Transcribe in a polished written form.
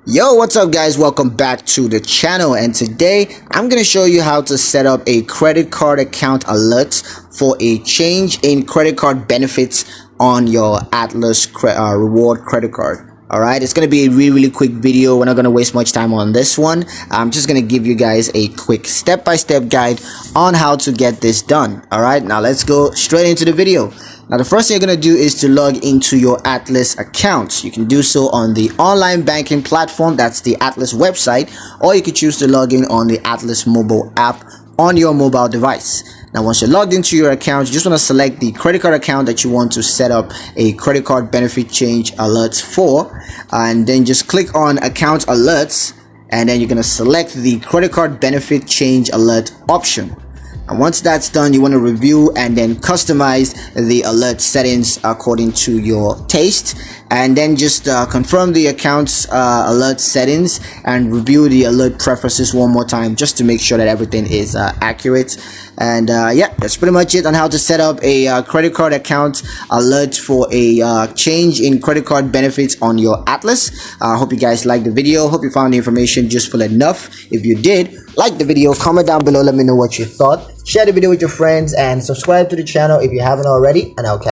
Yo, what's up guys? Welcome back to the channel, and today I'm going to show you how to set up a credit card account alert for a change in credit card benefits on your Atlas reward credit card. Alright, it's going to be a really quick video. We're not going to waste much time on this one. I'm just going to give you guys a quick step-by-step guide on how to get this done. Alright, now let's go straight into the video. Now the first thing you're going to do is to log into your Atlas account. You can do so on the online banking platform, that's the Atlas website, or you could choose to log in on the Atlas mobile app on your mobile device. Now once you're logged into your account, you just want to select the credit card account that you want to set up a credit card benefit change alerts for, and then just click on account alerts, and then you're going to select the credit card benefit change alert option. And once that's done, you want to review and then customize the alert settings according to your taste, and then just confirm the account's alert settings and review the alert preferences one more time just to make sure that everything is accurate. And yeah, that's pretty much it on how to set up a credit card account alert for a change in credit card benefits on your Atlas. I hope you guys liked the video. Hope you found the information useful enough. If you did, like the video, comment down below, let me know what you thought. Share the video with your friends and subscribe to the channel if you haven't already, and I'll catch